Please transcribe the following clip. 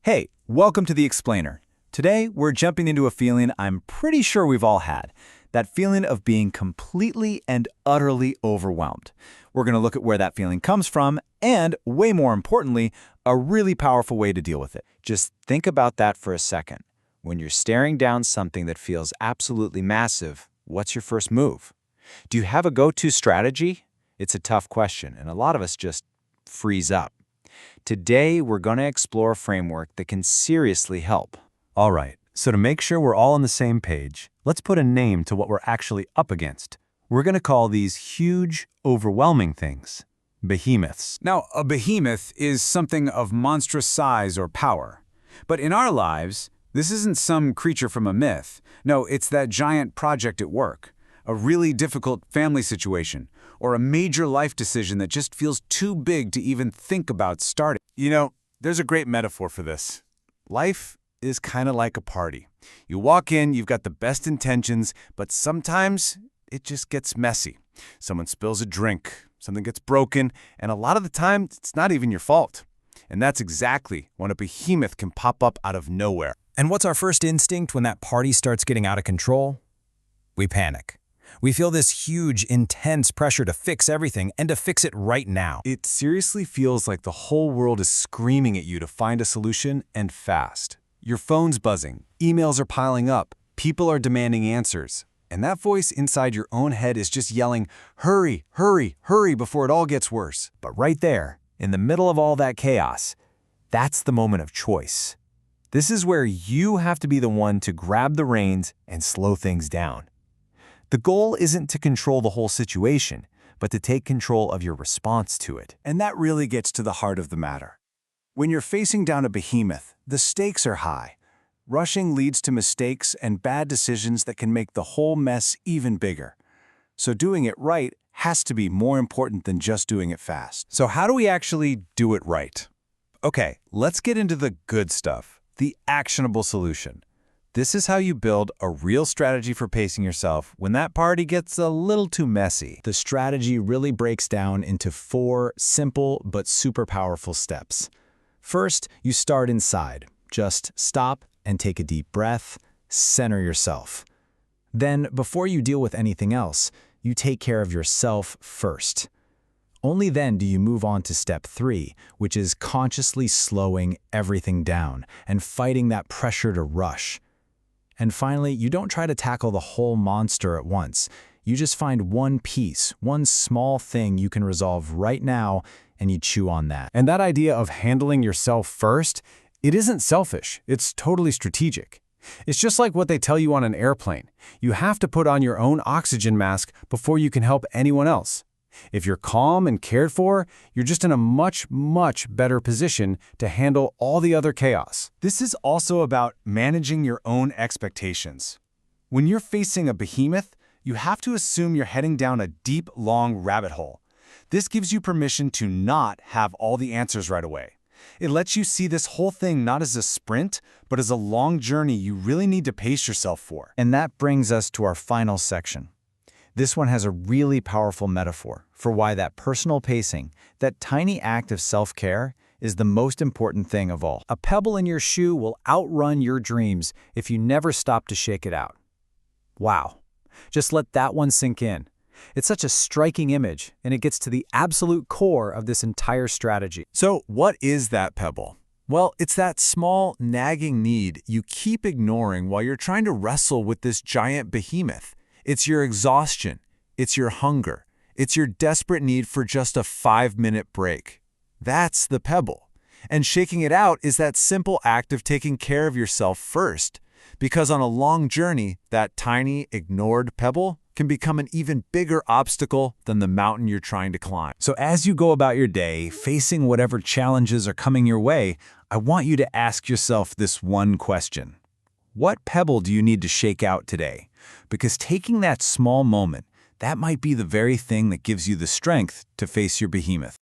Hey, welcome to The Explainer. Today, we're jumping into a feeling I'm pretty sure we've all had. That feeling of being completely and utterly overwhelmed. We're going to look at where that feeling comes from and, way more importantly, a really powerful way to deal with it. Just think about that for a second. When you're staring down something that feels absolutely massive, what's your first move? Do you have a go-to strategy? It's a tough question, and a lot of us just freeze up. Today, we're going to explore a framework that can seriously help. All right, so to make sure we're all on the same page, let's put a name to what we're actually up against. We're going to call these huge, overwhelming things behemoths. Now, a behemoth is something of monstrous size or power. But in our lives, this isn't some creature from a myth. No, it's that giant project at work, a really difficult family situation, or a major life decision that just feels too big to even think about starting. You know, there's a great metaphor for this. Life is kind of like a party. You walk in, you've got the best intentions, but sometimes it just gets messy. Someone spills a drink, something gets broken, and a lot of the time, it's not even your fault. And that's exactly when a behemoth can pop up out of nowhere. And what's our first instinct when that party starts getting out of control? We panic. We feel this huge, intense pressure to fix everything and to fix it right now. It seriously feels like the whole world is screaming at you to find a solution, and fast. Your phone's buzzing, emails are piling up, people are demanding answers. And that voice inside your own head is just yelling, hurry, hurry, hurry before it all gets worse. But right there, in the middle of all that chaos, that's the moment of choice. This is where you have to be the one to grab the reins and slow things down. The goal isn't to control the whole situation, but to take control of your response to it. And that really gets to the heart of the matter. When you're facing down a behemoth, the stakes are high. Rushing leads to mistakes and bad decisions that can make the whole mess even bigger. So doing it right has to be more important than just doing it fast. So how do we actually do it right? Okay, let's get into the good stuff, the actionable solution. This is how you build a real strategy for pacing yourself when that party gets a little too messy. The strategy really breaks down into 4 simple but super powerful steps. First, you start inside. Just stop and take a deep breath, center yourself. Then, before you deal with anything else, you take care of yourself first. Only then do you move on to step 3, which is consciously slowing everything down and fighting that pressure to rush. And finally, you don't try to tackle the whole monster at once. You just find one piece, one small thing you can resolve right now, and you chew on that. And that idea of handling yourself first, it isn't selfish, it's totally strategic. It's just like what they tell you on an airplane. You have to put on your own oxygen mask before you can help anyone else. If you're calm and cared for, you're just in a much, much better position to handle all the other chaos. This is also about managing your own expectations. When you're facing a behemoth, you have to assume you're heading down a deep, long rabbit hole. This gives you permission to not have all the answers right away. It lets you see this whole thing not as a sprint, but as a long journey you really need to pace yourself for. And that brings us to our final section. This one has a really powerful metaphor for why that personal pacing, that tiny act of self-care, is the most important thing of all. A pebble in your shoe will outrun your dreams if you never stop to shake it out. Wow. Just let that one sink in. It's such a striking image, and it gets to the absolute core of this entire strategy. So what is that pebble? Well, it's that small, nagging need you keep ignoring while you're trying to wrestle with this giant behemoth. It's your exhaustion, it's your hunger, it's your desperate need for just a 5-minute break. That's the pebble. And shaking it out is that simple act of taking care of yourself first. Because on a long journey, that tiny, ignored pebble can become an even bigger obstacle than the mountain you're trying to climb. So as you go about your day, facing whatever challenges are coming your way, I want you to ask yourself this one question. What pebble do you need to shake out today? Because taking that small moment, that might be the very thing that gives you the strength to face your behemoth.